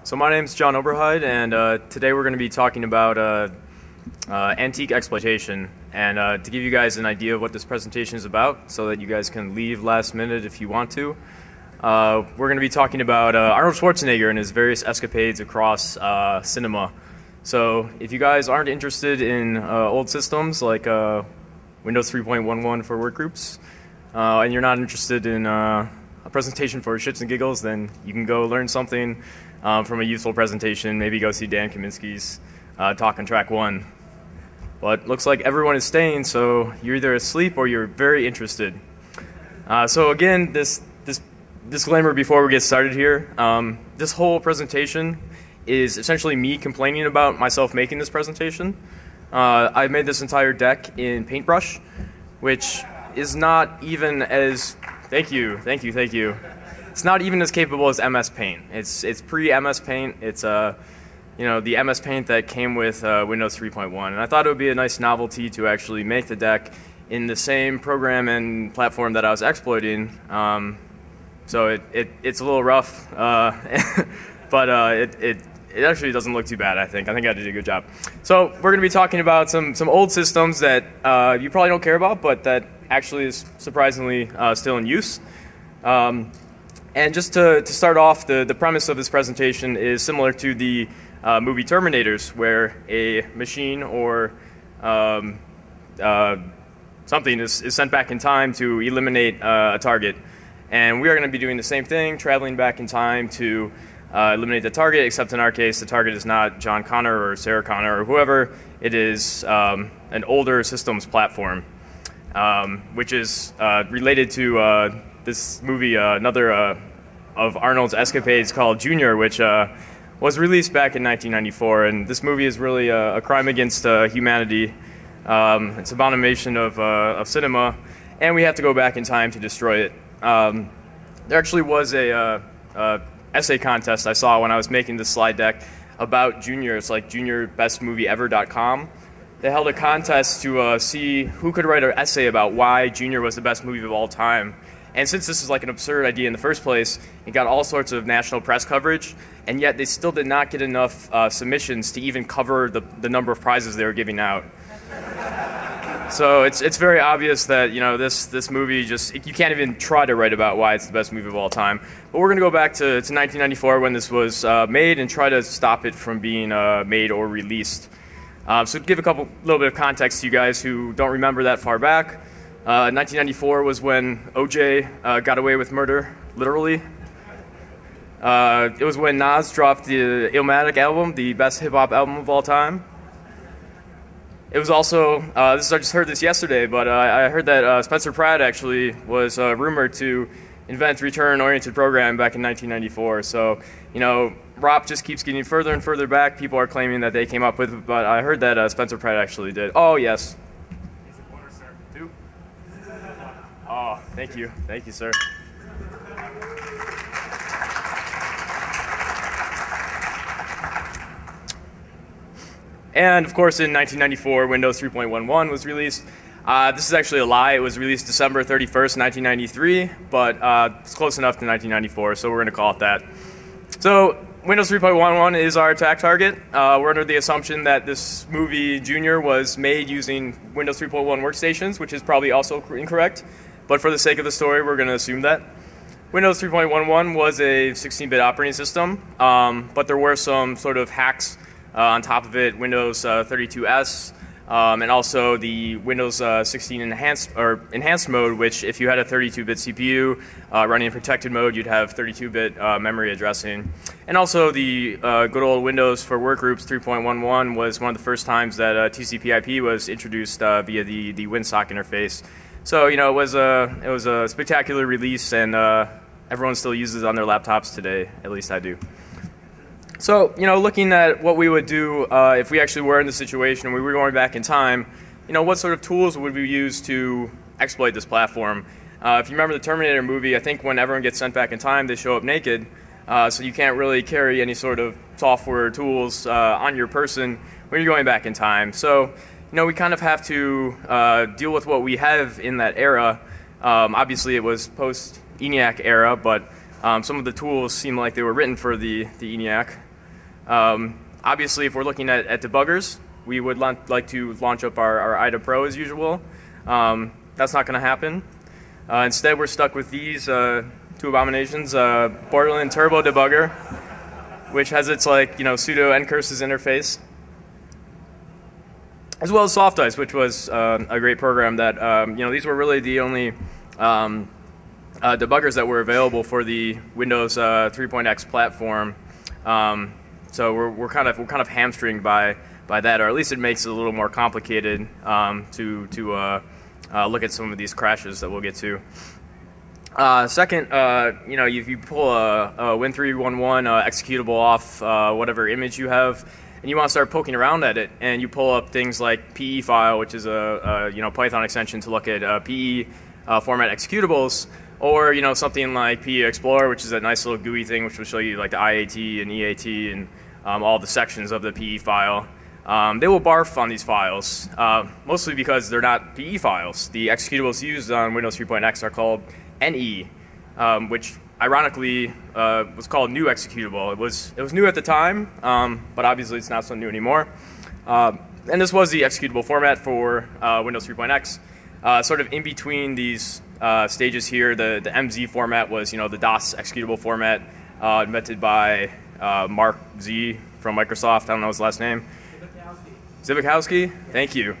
So my name's Jon Oberheide, and today we're going to be talking about antique exploitation. And to give you guys an idea of what this presentation is about, so that you guys can leave last minute if you want to, we're going to be talking about Arnold Schwarzenegger and his various escapades across cinema. So if you guys aren't interested in old systems like Windows 3.11 for workgroups, and you're not interested in a presentation for shits and giggles, then you can go learn something from a useful presentation. Maybe go see Dan Kaminsky's talk on track 1. But looks like everyone is staying, so you're either asleep or you're very interested. So again, this disclaimer before we get started here. This whole presentation is essentially me complaining about myself making this presentation. I made this entire deck in Paintbrush, which is not even as... Thank you. It's not even as capable as MS Paint. It's pre-MS Paint. It's the MS Paint that came with Windows 3.1, and I thought it would be a nice novelty to actually make the deck in the same program and platform that I was exploiting. So it's a little rough, but it actually doesn't look too bad. I think I did a good job. So we're going to be talking about some old systems that you probably don't care about, but that actually is surprisingly still in use. And just to start off, the premise of this presentation is similar to the movie Terminators, where a machine or something is sent back in time to eliminate a target. And we are going to be doing the same thing, traveling back in time to eliminate the target, except in our case, the target is not John Connor or Sarah Connor or whoever. It is an older systems platform, which is related to this movie, another of Arnold's escapades called Junior, which was released back in 1994. And this movie is really a crime against humanity. It's an abomination of cinema, and we have to go back in time to destroy it. There actually was a essay contest I saw when I was making this slide deck about Junior. It's like juniorbestmovieever.com. They held a contest to see who could write an essay about why Junior was the best movie of all time. And since this is like an absurd idea in the first place, it got all sorts of national press coverage, and yet they still did not get enough submissions to even cover the number of prizes they were giving out. So it's very obvious that this movie you can't even try to write about why it's the best movie of all time. But we're going to go back to 1994 when this was made and try to stop it from being made or released. So to give a little bit of context to you guys who don't remember that far back, 1994 was when OJ got away with murder, literally. It was when Nas dropped the Illmatic album, the best hip-hop album of all time. It was also, I just heard this yesterday, but I heard that Spencer Pratt actually was rumored to invent return-oriented programming back in 1994. So, ROP just keeps getting further and further back. People are claiming that they came up with it, but I heard that Spencer Pratt actually did. Oh, yes. He's a pointer, sir. 2? Oh, thank you, sir. And of course, in 1994, Windows 3.11 was released. This is actually a lie. It was released December 31st, 1993, but it's close enough to 1994, so we're going to call it that. So Windows 3.11 is our attack target. We're under the assumption that this movie, Junior, was made using Windows 3.1 workstations, which is probably also incorrect. But for the sake of the story, we're going to assume that. Windows 3.11 was a 16-bit operating system, but there were some sort of hacks on top of it, Windows 32S, and also the Windows 16 enhanced mode, which if you had a 32-bit CPU running in protected mode, you'd have 32-bit memory addressing. And also the good old Windows for Workgroups 3.11 was one of the first times that TCP/IP was introduced via the WinSock interface. So it was a spectacular release, and everyone still uses it on their laptops today. At least I do. So, looking at what we would do if we actually were in the situation and we were going back in time, what sort of tools would we use to exploit this platform? If you remember the Terminator movie, I think when everyone gets sent back in time, they show up naked, so you can't really carry any sort of software tools on your person when you're going back in time. So, we kind of have to deal with what we have in that era. Obviously, it was post-ENIAC era, but some of the tools seem like they were written for the ENIAC. Obviously, if we're looking at debuggers, we would like to launch up our IDA Pro as usual. That's not going to happen. Instead, we're stuck with these two abominations: Borderland Turbo Debugger, which has its sudo ncurses interface, as well as Soft Ice, which was a great program that these were really the only debuggers that were available for the Windows 3.x platform. So we're kind of hamstringed by that, or at least it makes it a little more complicated to look at some of these crashes that we'll get to. Second, if you pull a Win311 executable off whatever image you have, and you want to start poking around at it, and you pull up things like PE file, which is a Python extension to look at PE format executables, or something like PE Explorer, which is a nice little GUI thing, which will show you like the IAT and EAT and all the sections of the PE file. They will barf on these files, mostly because they're not PE files. The executables used on Windows 3.x are called NE, which ironically was called new executable. It was new at the time, but obviously it's not so new anymore. And this was the executable format for Windows 3.x. Sort of in between these stages here, the MZ format was the DOS executable format invented by Mark Z from Microsoft. I don't know his last name. Zibikowski? Thank you.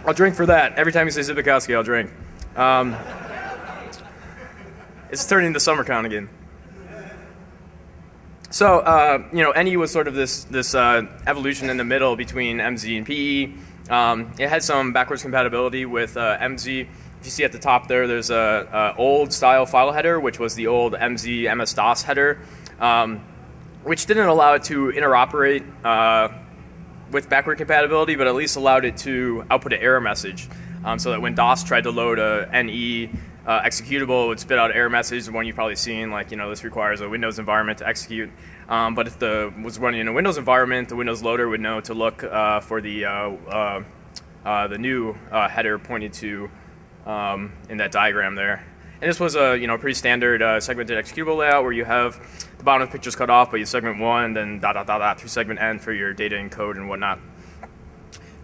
I'll drink for that. Every time you say Zibikowski, I'll drink. It's turning into SummerCon again. So, NE was sort of this evolution in the middle between MZ and PE. It had some backwards compatibility with MZ. If you see at the top there's a old style file header, which was the old MZ MS-DOS header, which didn't allow it to interoperate with backward compatibility, but at least allowed it to output an error message, so that when DOS tried to load a NE executable, it would spit out an error message, the one you've probably seen, this requires a Windows environment to execute. But if was running in a Windows environment, the Windows loader would know to look for the new header pointed to in that diagram there. And this was a pretty standard segmented executable layout where you have the bottom of the pictures cut off, but you segment one, then ... through segment n for your data encode and whatnot.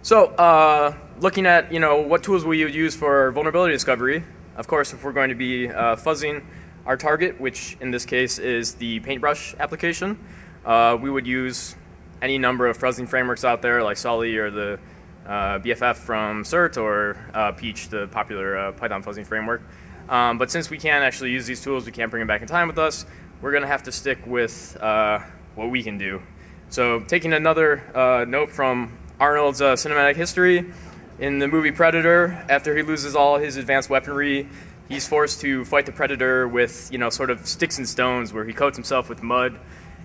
So looking at what tools we would use for vulnerability discovery, of course, if we're going to be fuzzing our target, which in this case is the paintbrush application, we would use any number of fuzzing frameworks out there, like Sully or the BFF from CERT, or Peach, the popular Python fuzzing framework. But since we can't actually use these tools, we can't bring them back in time with us, we're going to have to stick with what we can do. So taking another note from Arnold's cinematic history, in the movie Predator, after he loses all his advanced weaponry, he's forced to fight the Predator with sort of sticks and stones, where he coats himself with mud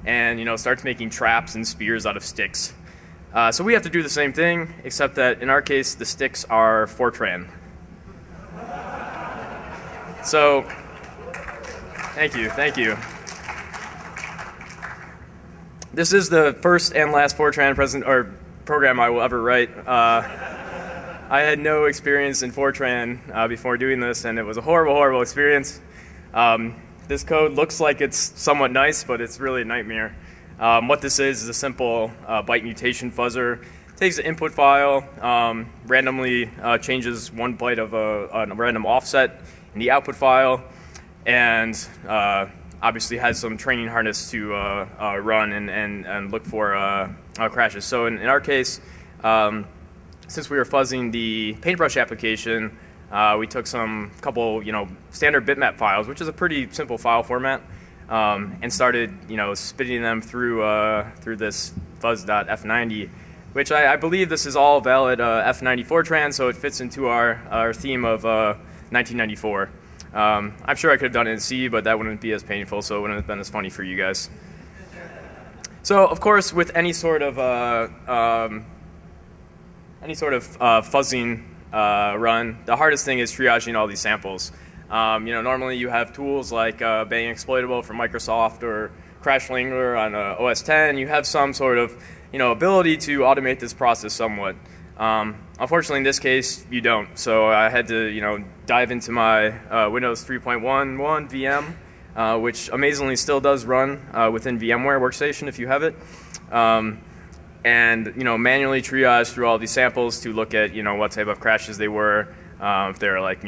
and starts making traps and spears out of sticks. So we have to do the same thing, except that in our case the sticks are Fortran. So, thank you. This is the first and last Fortran program I will ever write. I had no experience in Fortran before doing this, and it was a horrible, horrible experience. This code looks like it's somewhat nice, but it's really a nightmare. What this is a simple byte mutation fuzzer. It takes an input file, randomly changes one byte of a random offset in the output file, and obviously has some training harness to run and look for crashes. So in our case, since we were fuzzing the paintbrush application, we took couple standard bitmap files, which is a pretty simple file format, and started spitting them through this fuzz.f90, which I believe this is all valid F90 Fortran, so it fits into our theme of 1994. I'm sure I could have done it in C, but that wouldn't be as painful, so it wouldn't have been as funny for you guys. So, of course, with any sort of fuzzing run, the hardest thing is triaging all these samples. Normally you have tools like Bang Exploitable from Microsoft or CrashLingler on OS X. You have some sort of ability to automate this process somewhat. Unfortunately, in this case, you don't. So I had to dive into my Windows 3.11 VM which amazingly still does run within VMware Workstation if you have it. And manually triage through all these samples to look at what type of crashes they were, if they're like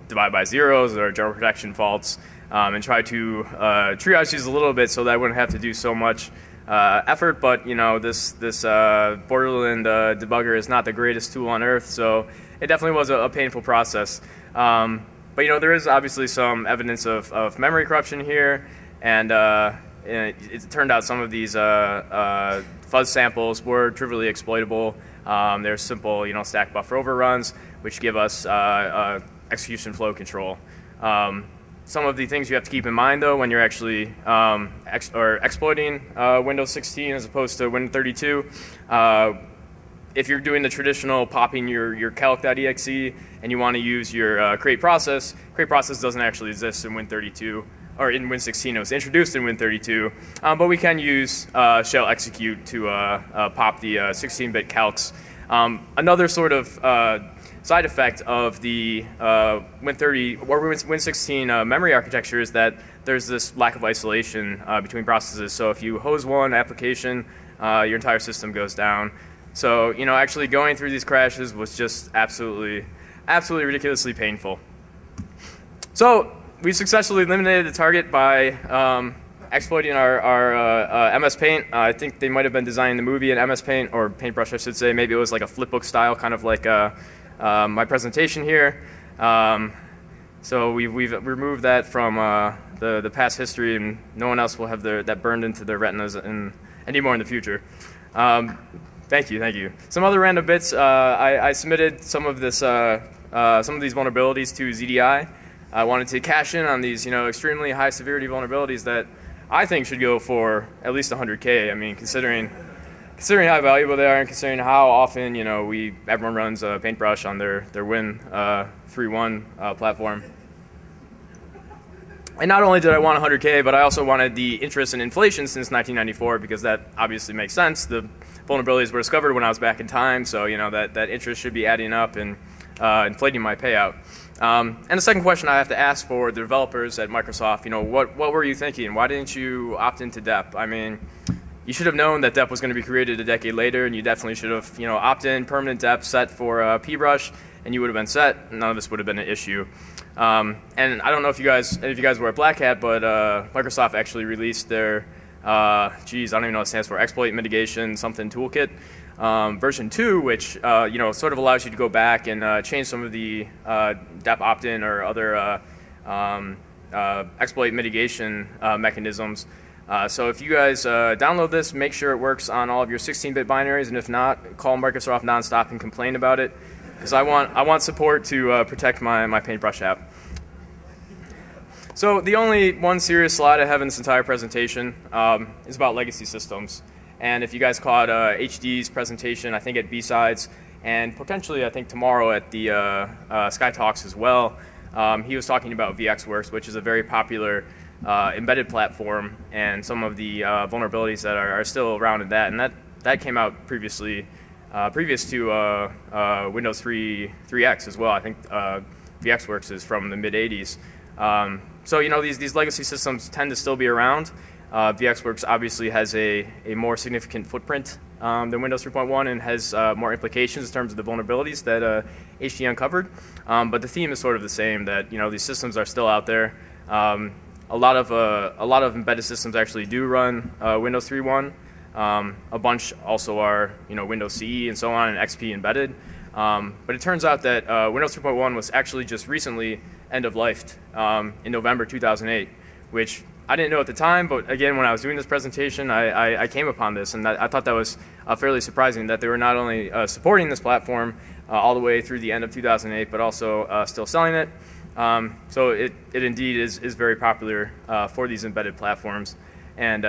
divide by zeros or general protection faults, and try to triage these a little bit so that I wouldn't have to do so much effort. But this Borderland debugger is not the greatest tool on earth, so it definitely was a painful process. But there is obviously some evidence of memory corruption here, and it turned out some of these fuzz samples were trivially exploitable. They're simple, stack buffer overruns, which give us execution flow control. Some of the things you have to keep in mind, though, when you're actually exploiting Windows 16 as opposed to Win 32, if you're doing the traditional popping your calc.exe and you want to use your create process doesn't actually exist in Win 32 or in Win 16. It was introduced in Win 32, but we can use shell execute to pop the 16-bit calcs. Another sort of side effect of the Win 30 or Win 16 memory architecture is that there's this lack of isolation between processes. So if you hose one application, your entire system goes down. So actually going through these crashes was just absolutely ridiculously painful. So we successfully eliminated the target by exploiting our MS Paint. I think they might have been designing the movie in MS Paint, or Paintbrush I should say. Maybe it was like a flipbook style, kind of like my presentation here. So we've removed that from the past history, and no one else will have that burned into their retinas anymore in the future. Thank you. Some other random bits. I submitted some of these vulnerabilities to ZDI. I wanted to cash in on these, extremely high severity vulnerabilities that I think should go for at least 100K. I mean, considering how valuable they are, and considering how often everyone runs Paintbrush on their Win 3.1 platform. And not only did I want 100K, but I also wanted the interest in inflation since 1994, because that obviously makes sense. The vulnerabilities were discovered when I was back in time, so that interest should be adding up and inflating my payout. And the second question I have to ask for the developers at Microsoft, what were you thinking? Why didn't you opt into DEP? I mean, you should have known that DEP was going to be created a decade later, and you definitely should have, opt in permanent DEP set for PBrush, and you would have been set. None of this would have been an issue. And I don't know if you guys were at Black Hat, but Microsoft actually released their, I don't even know what it stands for, exploit mitigation something toolkit. Version 2, which sort of allows you to go back and change some of the DEP opt-in or other exploit mitigation mechanisms. So if you guys download this, make sure it works on all of your 16-bit binaries, and if not, call Microsoft nonstop and complain about it, because I want support to protect my Paintbrush app. So the only one serious slide I have in this entire presentation is about legacy systems. And if you guys caught HD's presentation, I think at B-Sides, and potentially I think tomorrow at the Sky Talks as well, he was talking about VxWorks, which is a very popular embedded platform, and some of the vulnerabilities that are still around in that. And that came out previous to Windows 3.x as well. I think VxWorks is from the mid-'80s. So these legacy systems tend to still be around. VxWorks obviously has a more significant footprint than Windows 3.1 and has more implications in terms of the vulnerabilities that HD uncovered. But the theme is sort of the same, that these systems are still out there. A lot of embedded systems actually do run Windows 3.1. A bunch also are Windows CE and so on, and XP embedded. But it turns out that Windows 3.1 was actually just recently end-of-lifed in November 2008, which I didn't know at the time, but again, when I was doing this presentation, I came upon this, and I thought that was fairly surprising that they were not only supporting this platform all the way through the end of 2008, but also still selling it. So it indeed is very popular for these embedded platforms, and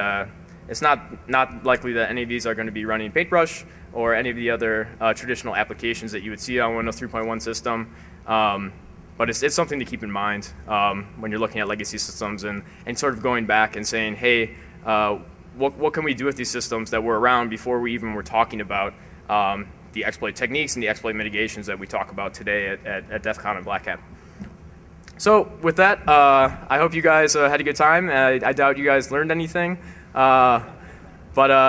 it's not likely that any of these are going to be running Paintbrush or any of the other traditional applications that you would see on Windows 3.1 system. But it's something to keep in mind when you're looking at legacy systems and sort of going back and saying, hey, what can we do with these systems that were around before we even were talking about the exploit techniques and the exploit mitigations that we talk about today at Defcon and Black Hat. So with that, I hope you guys had a good time. I doubt you guys learned anything. But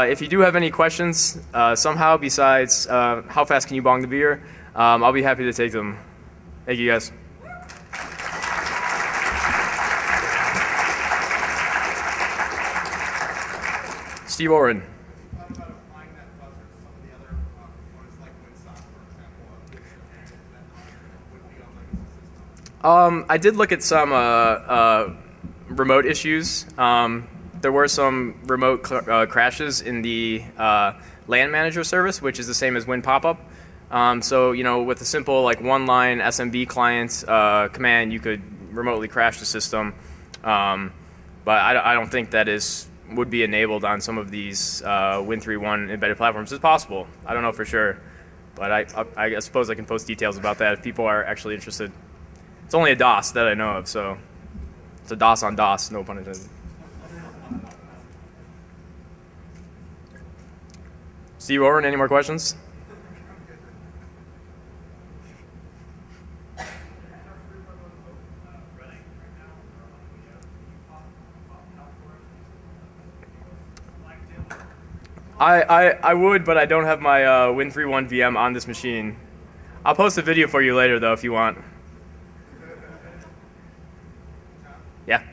if you do have any questions somehow besides how fast can you bong the beer, I'll be happy to take them. Thank you guys. Steve Oren. I did look at some remote issues. There were some remote crashes in the LAN manager service, which is the same as Win Popup. So with a simple one-line SMB client command, you could remotely crash the system. But I don't think that would be enabled on some of these Win3.1 embedded platforms. It's possible. I don't know for sure, but I suppose I can post details about that if people are actually interested. It's only a DOS that I know of, so it's a DOS on DOS, no pun intended. Steve Oren, any more questions? I would, but I don't have my Win3.1 VM on this machine. I'll post a video for you later, though, if you want. Yeah.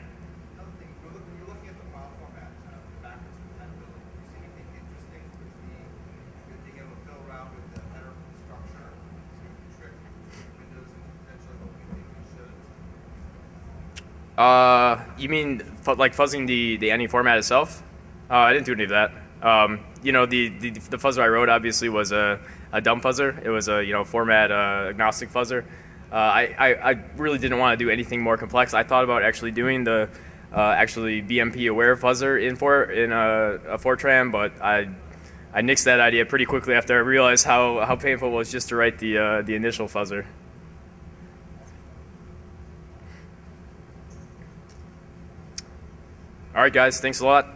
You mean like fuzzing the any format itself? I didn't do any of that. The fuzzer I wrote obviously was a dumb fuzzer. It was a format agnostic fuzzer. I really didn't want to do anything more complex. I thought about actually doing the actually BMP aware fuzzer in a Fortran, but I nixed that idea pretty quickly after I realized how painful it was just to write the initial fuzzer. All right, guys, thanks a lot.